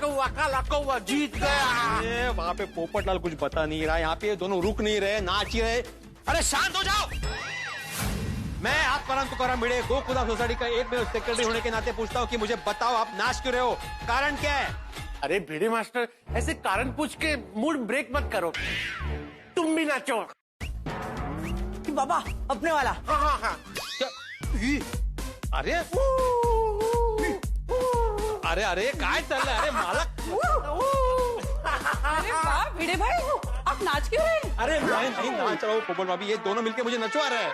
काला कौवा जीत गया। वहाँ पे पोपटलाल कुछ बता नहीं रहा, यहाँ पे ये दोनों रुक नहीं रहे, नाच ही रहे। अरे शांत हो जाओ। मैं आत्माराम तुकाराम भिड़े गोकुलधाम सोसाइटी का एक सेक्रेटरी होने के नाते पूछता हूँ कि मुझे बताओ आप नाच क्यों रहे हो, कारण क्या है? अरे भिड़े मास्टर, ऐसे कारण पूछ के मूड ब्रेक मत करो, तुम भी नाचो। बाबा अपने वाला। हाँ हाँ हाँ। अरे अरे अरे काय चल रहा है? अरे मालक। अरे वाह भिड़े भाई, आप नाच क्यों रहे हैं? अरे मैं नहीं नाच रहा हूँ कोमल भाभी, ये दोनों मिलके मुझे नचवा रहे हैं।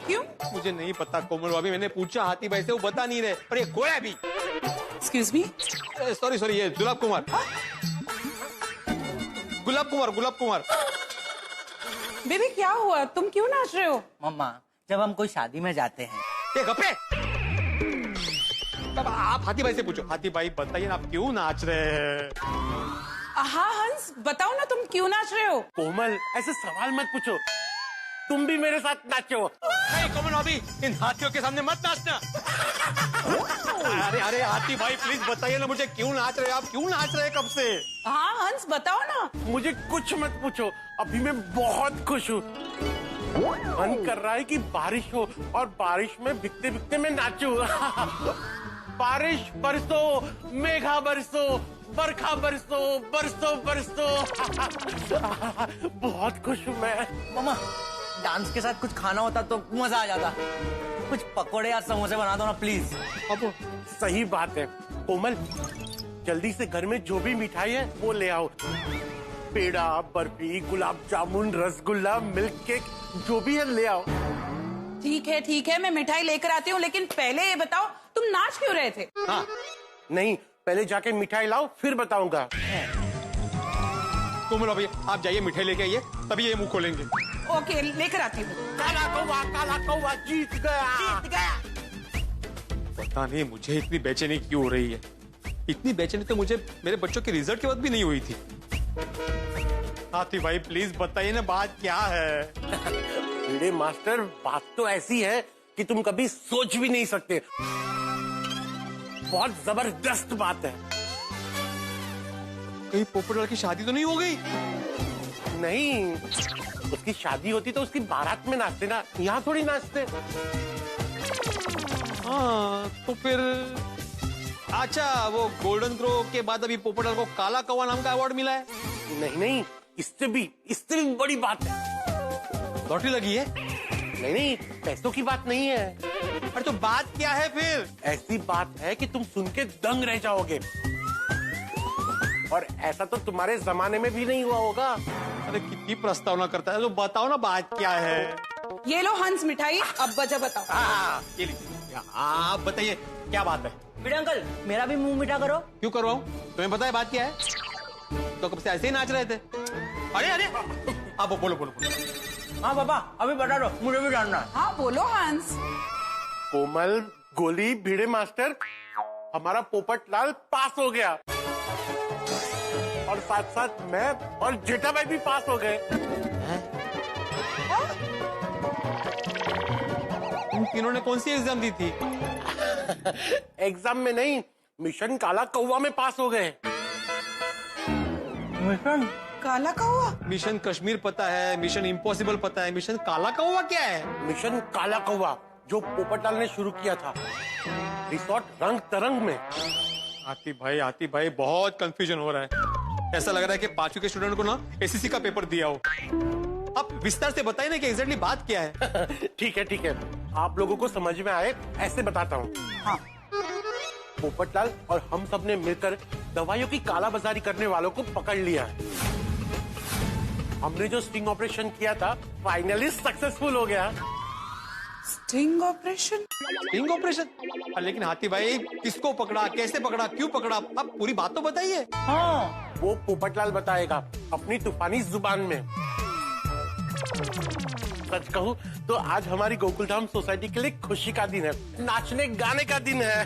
क्यों? मुझे नहीं पता कोमल भाभी, मैंने पूछा हाथी भाई से, वो बता नहीं रहे, पर ये गोया भी। Excuse me. सॉरी ये गुलाब कुमार। गुलाब कुमार। बेबी क्या हुआ, तुम क्यों नाच रहे हो? मम्मा जब हम कोई शादी में जाते हैं। ये गप्पे। तब आप हाथी भाई से पूछो, हाथी भाई बताइए ना आप क्यों नाच रहे हैं? हाँ हंस बताओ ना, तुम क्यों नाच रहे हो? कोमल ऐसे सवाल मत पूछो, तुम भी मेरे साथ नाचो। नहीं कोमल भाभी, इन हाथियों के सामने मत नाचना। अरे हाथी भाई प्लीज बताइए ना मुझे क्यों नाच रहे हो आप, क्यों नाच रहे हैं कब से? हाँ हंस बताओ ना। मुझे कुछ मत पूछो, अभी मैं बहुत खुश हूँ। मन कर रहा है कि बारिश हो और बारिश में भिगते भिगते मैं नाचूं। बारिश बरसो, मेघा बरसो, बरखा बरसो, बरसो बरसो। बहुत खुश हूँ मैं। मम्मा डांस के साथ कुछ खाना होता तो मजा आ जाता, कुछ पकोड़े या समोसे बना दो ना प्लीज। अब सही बात है कोमल, जल्दी से घर में जो भी मिठाई है वो ले आओ। पेड़ा, बर्फी, गुलाब जामुन, रसगुल्ला, मिल्क केक, जो भी है ले आओ। ठीक है मैं मिठाई लेकर आती हूँ, लेकिन पहले ये बताओ तुम नाच क्यों रहे थे? हाँ नहीं, पहले जाके मिठाई लाओ फिर बताऊंगा। कोमल भाभी आप जाइए मिठाई लेके आइए, तभी ये मुंह खोलेंगे। ओके लेकर आती हूँ। काला कौवा जीत गया। पता नहीं मुझे इतनी बेचैनी क्यों हो रही है, इतनी बेचैनी तो मुझे मेरे बच्चों के रिजल्ट के वक्त भी नहीं हुई थी। हाथी भाई प्लीज बताइए ना बात क्या है? भिड़े मास्टर, बात तो ऐसी है कि तुम कभी सोच भी नहीं सकते, बहुत जबरदस्त बात है। कहीं पोपटलाल की शादी तो नहीं हो गई? नहीं, उसकी शादी होती तो उसकी बारात में नाचते ना, यहाँ थोड़ी नाचते। हाँ तो फिर अच्छा, वो गोल्डन ग्रो के बाद अभी पोपटलाल को काला कौवा नाम का अवार्ड मिला है? नहीं, इससे भी बड़ी बात है। लॉटरी लगी है? नहीं, पैसों की बात नहीं है। अरे तो बात क्या है फिर? ऐसी बात है कि तुम सुन के दंग रह जाओगे, और ऐसा तो तुम्हारे जमाने में भी नहीं हुआ होगा। अरे कितनी प्रस्तावना करता है, तो बताओ ना बात क्या है? ये लो हंस मिठाई, अब वजह बताओ। हाँ ये लीजिए, आप बताइए क्या बात है? भिड़े अंकल मेरा भी मुंह मीठा करो। क्यों करवाऊं? तुम्हें पता है बात क्या है? तो कब से ऐसे ही नाच रहे थे। अरे अब बोलो। हाँ पापा अभी बता दो, मुझे भी जानना है। हाँ बोलो हंस। कोमल, गोली, भिड़े मास्टर, हमारा पोपटलाल पास हो गया, और साथ साथ मैं और जेठा भाई भी पास हो गए। तुम तीनों ने कौन सी एग्जाम दी थी? एग्जाम में नहीं, मिशन काला कौवा में पास हो गए। मिशन काला कौवा? मिशन कश्मीर पता है, मिशन इम्पॉसिबल पता है, मिशन काला कौवा क्या है? मिशन काला कौवा जो पोपटलाल ने शुरू किया था, रिसोर्ट रंग तरंग में। हाथी भाई बहुत कंफ्यूजन हो रहा है, ऐसा लग रहा है कि 5वीं के स्टूडेंट को ना एसएससी का पेपर दिया हो। आप विस्तार से बताइए ना कि एग्जैक्टली बात क्या है? ठीक है, आप लोगों को समझ में आए ऐसे बताता हूँ। हाँ। पोपटलाल और हम सब ने मिलकर दवाइयों की कालाबाजारी करने वालों को पकड़ लिया है। हमने जो स्टिंग ऑपरेशन किया था फाइनली सक्सेसफुल हो गया। Sting operation? Sting operation? लेकिन हाथी भाई किसको पकड़ा, कैसे पकड़ा, क्यों पकड़ा, आप पूरी बात तो बताइए। हाँ वो पोपटलाल बताएगा अपनी तूफानी जुबान में। सच कहूँ तो आज हमारी गोकुलधाम सोसाइटी के लिए खुशी का दिन है, नाचने गाने का दिन है।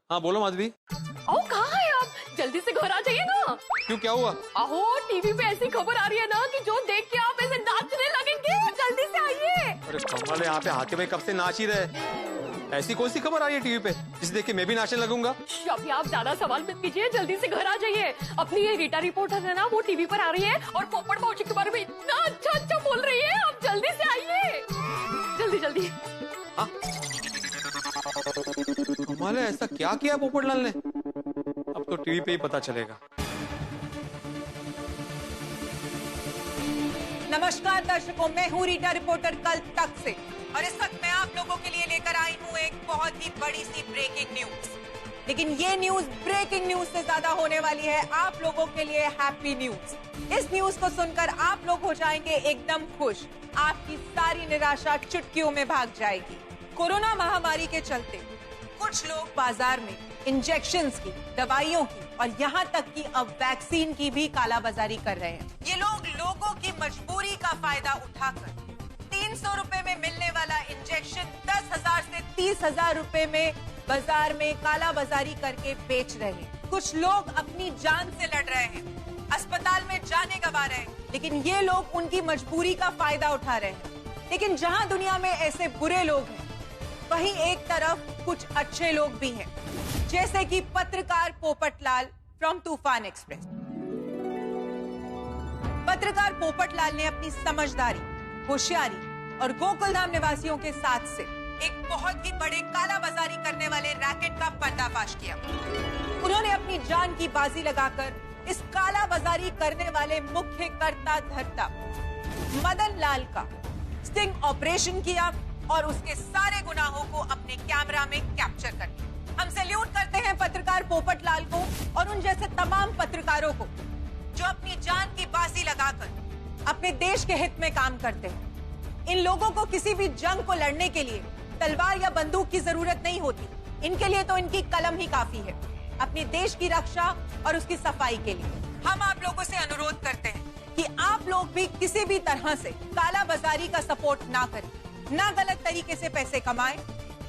हाँ बोलो माधवी। ओ कहाँ है आप? जल्दी से घर आ जाइए ना। क्यों, क्या हुआ? अहो टीवी पे ऐसी खबर आ रही है ना कि जो देख के आप ऐसे नाचने लगेंगे, जल्दी से आइए। अरे कमाल है, यहाँ पे हाथी भाई कब से नाच ही रहे, ऐसी कौन सी खबर आ रही है टीवी पे जिसे देख के मैं भी नाचने लगूंगा? अभी आप ज्यादा सवाल मत कीजिए, जल्दी से घर आ जाइए। अपनी ये रीटा रिपोर्टर है ना, वो टीवी पर आ रही है और पोपट भाजी के बारे में इतना अच्छा अच्छा बोल रही है। आप जल्दी से आइए, जल्दी जल्दी। कमाल है, ऐसा क्या किया पोपटलाल ने? अब तो टीवी पे ही पता चलेगा। नमस्कार दर्शकों, मैं हूँ रीटा रिपोर्टर कल तक से, और इस वक्त मैं आप लोगों के लिए लेकर आई हूँ एक बहुत ही बड़ी सी ब्रेकिंग न्यूज। लेकिन ये न्यूज ब्रेकिंग न्यूज से ज्यादा होने वाली है आप लोगों के लिए हैप्पी न्यूज। इस न्यूज को सुनकर आप लोग हो जाएंगे एकदम खुश, आपकी सारी निराशा चुटकियों में भाग जाएगी। कोरोना महामारी के चलते कुछ लोग बाजार में इंजेक्शंस की, दवाइयों की और यहाँ तक कि अब वैक्सीन की भी कालाबाजारी कर रहे हैं। ये लोग लोगों की मजबूरी का फायदा उठाकर 300 रुपए में मिलने वाला इंजेक्शन 10,000 से 30,000 रुपए में बाजार में कालाबाजारी करके बेच रहे हैं। कुछ लोग अपनी जान से लड़ रहे हैं, अस्पताल में जाने गंवा रहे हैं, लेकिन ये लोग उनकी मजबूरी का फायदा उठा रहे हैं। लेकिन जहाँ दुनिया में ऐसे बुरे लोग हैं, वहीं एक तरफ कुछ अच्छे लोग भी हैं, जैसे कि पत्रकार पोपटलाल फ्रॉम तूफान एक्सप्रेस। पत्रकार पोपटलाल ने अपनी समझदारी, होशियारी और गोकुलधाम निवासियों के साथ से एक बहुत ही बड़े कालाबाजारी करने वाले रैकेट का पर्दाफाश किया। उन्होंने अपनी जान की बाजी लगाकर इस कालाबाजारी करने वाले मुख्य कर्ता धर्ता मदन लाल का स्टिंग ऑपरेशन किया और उसके सारे गुनाहों को अपने कैमरा में कैप्चर कर लिया। हम सैल्यूट करते हैं पत्रकार पोपटलाल को और उन जैसे तमाम पत्रकारों को जो अपनी जान की बाजी लगाकर अपने देश के हित में काम करते हैं। इन लोगों को किसी भी जंग को लड़ने के लिए तलवार या बंदूक की जरूरत नहीं होती, इनके लिए तो इनकी कलम ही काफी है अपने देश की रक्षा और उसकी सफाई के लिए। हम आप लोगों से अनुरोध करते हैं कि आप लोग भी किसी भी तरह से कालाबाजारी का सपोर्ट ना करें, ना गलत तरीके से पैसे कमाएं,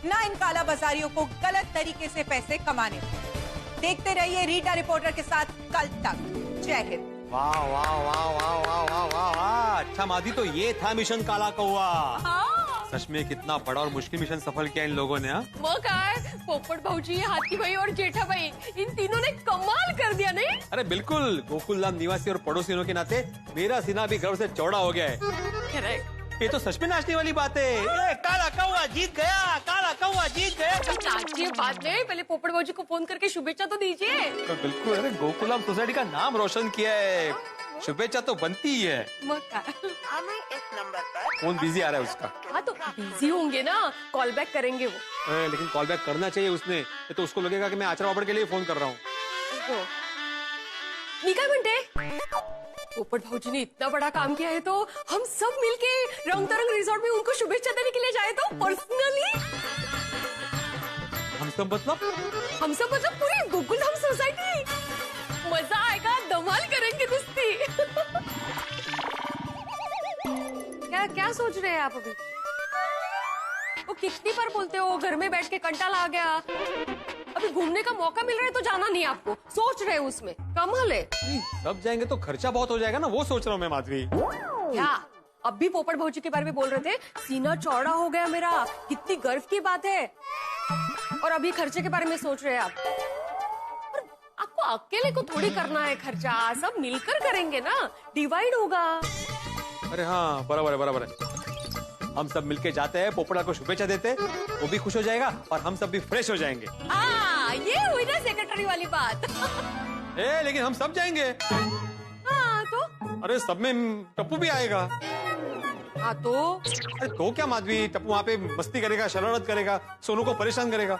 ना इन कालाबाजारियों को गलत तरीके से पैसे कमाने दें। देखते रहिए रीटा रिपोर्टर के साथ कल तक। जय हिंद। वाह वाह वाह वाह वाह वाह वाह वाह, अच्छा मादी, तो ये था मिशन काला कौवा। सच में कितना बड़ा और मुश्किल मिशन सफल किया इन लोगों ने। वो काय पोपट भाजी, हाथी भाई और जेठा भाई, इन तीनों ने कमाल कर दिया नहीं? अरे बिल्कुल, गोकुलधाम निवासी और पड़ोसियों के नाते मेरा सीना भी गर्व से चौड़ा हो गया है। करेक्ट। ये तो सच में नाचने वाली बात है। काला कौवा जीत गया, काला कौवा जीत गया। नाचिए बाद में, पहले पोपट भाजी को फोन करके शुभेच्छा तो दीजिए। तो बिल्कुल, अरे गोकुलधाम सोसाइटी का नाम रोशन किया है, शुभेच्छा तो बनती ही है। हमें इस नंबर पर फोन बिजी आ रहा है उसका। हाँ तो बिजी होंगे ना, कॉल बैक करेंगे वो। लेकिन कॉल बैक करना चाहिए उसने, तो उसको लगेगा कि मैं आचरा बाबड़ के लिए फोन कर रहा हूँ। मी काय म्हणते, पोपट भाजी ने इतना बड़ा काम किया है तो हम सब मिलके रंग तरंग रिजॉर्ट में उनको शुभेच्छा देने के लिए जाए तो पर्सनली। हम सब मतलब पूरी गोकुलधाम सोसाइटी। मजा आएगा, धमाल करेंगे दोस्ती। क्या सोच रहे हैं आप अभी? वो कितनी बार बोलते हो, घर में बैठ के कंटाला आ गया, अभी घूमने का मौका मिल रहा है तो जाना नहीं आपको, सोच रहे हो उसमें कमाल है। सब जाएंगे तो खर्चा बहुत हो जाएगा ना, वो सोच रहा हूँ मैं माधवी। क्या अब भी पोपट भाजी के बारे में बोल रहे थे, सीना चौड़ा हो गया मेरा, कितनी गर्व की बात है। और अभी खर्चे के बारे में सोच रहे हैं आप? और आपको अकेले को थोड़ी करना है खर्चा, सब मिलकर करेंगे ना, डिवाइड होगा। अरे हाँ, बराबर है। हम सब मिलके जाते हैं, पोपटलाल को शुभेच्छा देते हैं, वो भी खुश हो जाएगा और हम सब भी फ्रेश हो जाएंगे। ये हुई ना सेक्रेटरी वाली बात। लेकिन हम सब जाएंगे। हाँ तो? अरे सब में टप्पू भी आएगा। हाँ तो? अरे तो क्या माधवी, टप्पू वहाँ पे मस्ती करेगा, शरारत करेगा, सोनू को परेशान करेगा,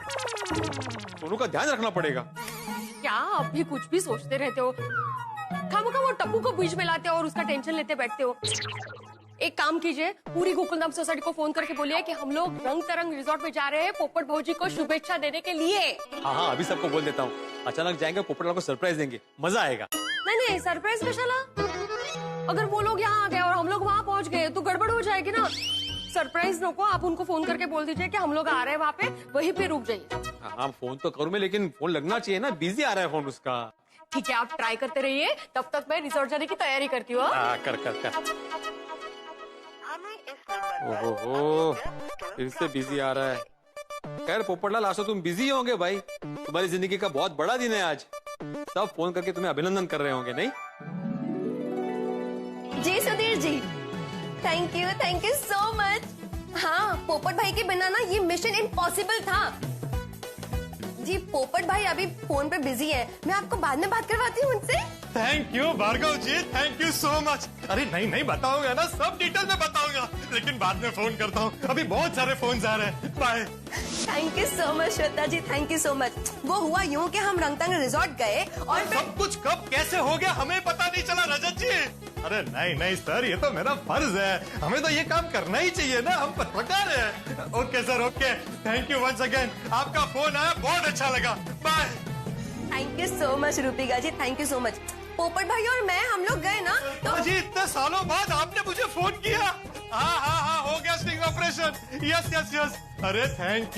सोनू का ध्यान रखना पड़ेगा। क्या अब भी कुछ भी सोचते रहते हो, खामखा वो टप्पू को बीच में लाते हो और उसका टेंशन लेते बैठते हो। एक काम कीजिए, पूरी गोकुलधाम सोसाइटी को फोन करके बोलिए कि हम लोग रंग तरंग रिजॉर्ट में जा रहे हैं पोपट भाजी को शुभेच्छा देने के लिए। हाँ, अभी सबको बोल देता हूँ, अचानक जाएंगे, पोपटलाल को सरप्राइज देंगे, मजा आएगा। नहीं, सरप्राइज कशाला? अगर वो लोग यहाँ आ गए और हम लोग वहाँ पहुँच गए तो गड़बड़ हो जाएगी ना। सरप्राइज नको, आप उनको फोन करके बोल दीजिए कि हम लोग आ रहे हैं वहाँ पे, वहीं पे रुक जाइए। हाँ, फोन तो करूँ मैं, लेकिन फोन लगना चाहिए ना, बिजी आ रहा है फोन उसका। ठीक है, आप ट्राई करते रहिए, तब तक मैं रिजॉर्ट जाने की तैयारी करती हूँ। कर। ओहो, फिर से बिजी आ रहा है। खैर पोपटलाल, आज तो तुम बिजी होंगे भाई, तुम्हारी जिंदगी का बहुत बड़ा दिन है आज। सब फोन करके तुम्हें अभिनंदन कर रहे होंगे, नहीं? जी Sudhir ji, thank you so much. हाँ, पोपट भाई के बिना ना ये मिशन इम्पॉसिबल था। जी पोपट भाई अभी फोन पे बिजी है, मैं आपको बाद में बात करवाती हूँ उनसे। Thank you Bhargav ji, thank you so much. अरे नहीं बताऊंगा ना, सब डिटेल में बताऊंगा, लेकिन बाद में फोन करता हूँ, अभी बहुत सारे फोन आ रहे हैं। Bye. Thank you so much Shweta ji, thank you so much. वो हुआ यूं कि हम रंगतंग रिजॉर्ट गए और सब कुछ कब कैसे हो गया हमें पता नहीं चला रजत जी। अरे नहीं सर, ये तो मेरा फर्ज है, हमें तो ये काम करना ही चाहिए ना, हम पत्रकार हैं। Okay sir, okay, thank you once again, आपका फोन आया, बहुत अच्छा लगा। Bye. Thank you so much Rupika ji, thank you so much. Popat भाई और मैं हम लोग गए ना तो जी इतने सालों बाद आपने मुझे फोन किया। हाँ, हो गया स्टिंग ऑपरेशन। यस। अरे थैंक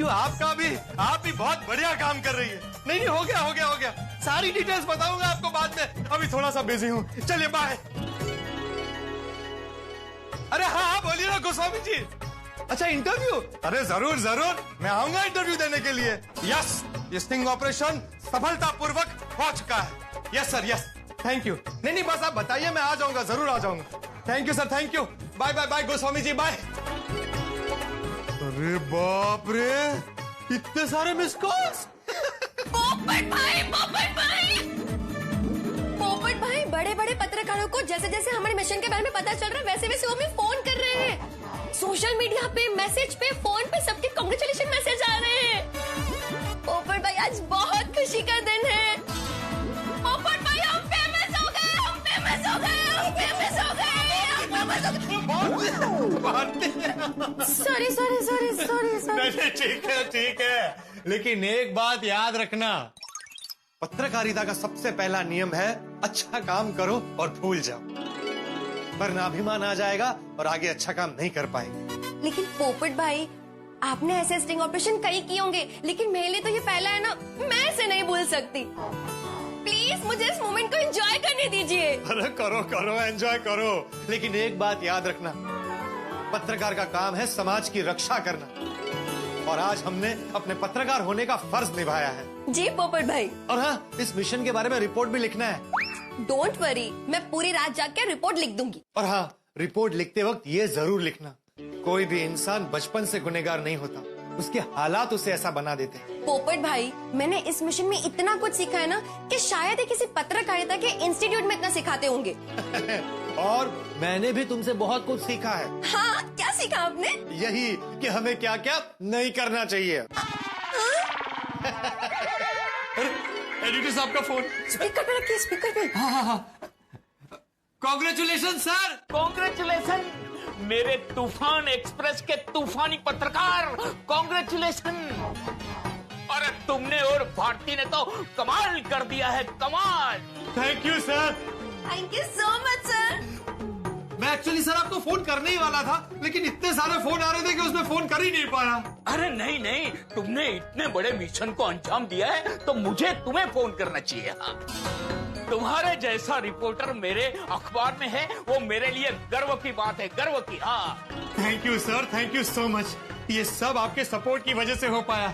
यू आपका भी, आप भी बहुत बढ़िया काम कर रही है। नहीं हो गया। सारी डिटेल्स बताऊंगा आपको बाद में, अभी थोड़ा सा बिजी हूँ, चलिए बाय। अरे हाँ बोलिए ना गोस्वामी जी। अच्छा इंटरव्यू, अरे जरूर मैं आऊंगा इंटरव्यू देने के लिए। यस, ये स्टिंग ऑपरेशन सफलतापूर्वक हो चुका है। Yes sir, yes, thank you. नहीं बस आप बताइए, मैं आ जाऊंगा, जरूर आ जाऊंगा। Thank you sir, thank you. Bye Goswami ji, bye. अरे बाप रे, इतने सारे मिस कॉल्स। पोपट भाई बड़े पत्रकारों को जैसे हमारे मिशन के बारे में पता चल रहा है वैसे वो हमें फोन कर रहे हैं। सोशल मीडिया पे, मैसेज पे, फोन पे सबके कांग्रेचुलेशन मैसेज आ रहे हैं। पोपट भाई आज बहुत खुशी का दिन है। पोपट भाई हम फेमस हो गए। सॉरी। नहीं, ठीक है, लेकिन एक बात याद रखना, पत्रकारिता का सबसे पहला नियम है अच्छा काम करो और भूल जाओ, वरना अभिमान आ जाएगा और आगे अच्छा काम नहीं कर पाएंगे। लेकिन पोपट भाई आपने ऐसे स्टिंग ऑपरेशन कई किए होंगे, लेकिन मेरे लिए तो ये पहला है ना, मैं इसे नहीं भूल सकती। प्लीज मुझे इस मोमेंट को एंजॉय करने दीजिए। अरे करो एंजॉय करो, लेकिन एक बात याद रखना, पत्रकार का काम है समाज की रक्षा करना, और आज हमने अपने पत्रकार होने का फर्ज निभाया है। जी पोपट भाई। और हाँ, इस मिशन के बारे में रिपोर्ट भी लिखना है। डोंट वरी, मैं पूरी रात जाग के रिपोर्ट लिख दूंगी। और हाँ, रिपोर्ट लिखते वक्त ये जरूर लिखना, कोई भी इंसान बचपन से गुनहगार नहीं होता, उसके हालात उसे ऐसा बना देते हैं। पोपट भाई, मैंने इस मिशन में इतना कुछ सीखा है ना कि शायद ही किसी पत्रकारिता के इंस्टीट्यूट में इतना सिखाते होंगे। और मैंने भी तुमसे बहुत कुछ सीखा है। हाँ, क्या सीखा आपने? यही कि हमें क्या क्या नहीं करना चाहिए। एडिटर साहब का फोन। स्पीकर पे रखिए, स्पीकर पे। Congratulation sir. कांग्रेचुलेशन मेरे तूफान एक्सप्रेस के तूफानी पत्रकार, कांग्रेचुलेशन। अरे तुमने और भारती ने तो कमाल कर दिया है, कमाल। Thank you sir. Thank you so much sir. मैं एक्चुअली सर आपको फोन करने ही वाला था, लेकिन इतने सारे फोन आ रहे थे कि उसमें फोन कर ही नहीं पाया। अरे नहीं, तुमने इतने बड़े मिशन को अंजाम दिया है तो मुझे तुम्हें फोन करना चाहिए। हाँ। तुम्हारे जैसा रिपोर्टर मेरे अखबार में है, वो मेरे लिए गर्व की बात है, गर्व की। हाँ, thank you sir, thank you so much. ये सब आपके सपोर्ट की वजह से हो पाया।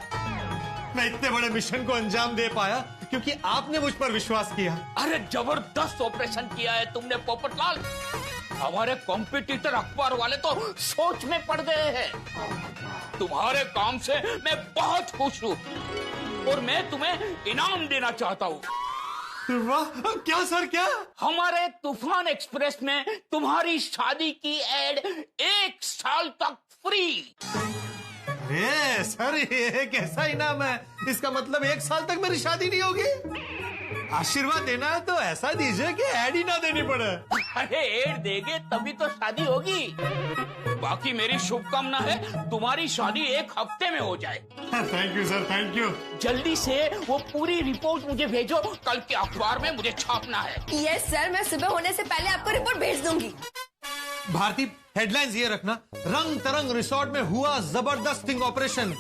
मैं इतने बड़े मिशन को अंजाम दे पाया क्योंकि आपने मुझ पर विश्वास किया। अरे जबरदस्त ऑपरेशन किया है तुमने पोपटलाल। हमारे कॉम्पिटिटर अखबार वाले तो सोच में पड़ गए हैं। तुम्हारे काम से मैं बहुत खुश हूँ और मैं तुम्हें इनाम देना चाहता हूँ। वाह, क्या सर, क्या? हमारे तूफान एक्सप्रेस में तुम्हारी शादी की एड 1 साल तक फ्री। अरे सर, ये कैसा इनाम है? इसका मतलब 1 साल तक मेरी शादी नहीं होगी? आशीर्वाद देना है तो ऐसा दीजिए कि एड ही ना देनी पड़े। अरे एड देंगे तभी तो शादी होगी। बाकी मेरी शुभकामना है तुम्हारी शादी 1 हफ्ते में हो जाए। Thank you sir, thank you. जल्दी से वो पूरी रिपोर्ट मुझे भेजो, कल के अखबार में मुझे छापना है। यस सर, मैं सुबह होने से पहले आपको रिपोर्ट भेज दूंगी। भारती, हेडलाइंस ये रखना, रंग तरंग रिसोर्ट में हुआ जबरदस्त स्टिंग ऑपरेशन,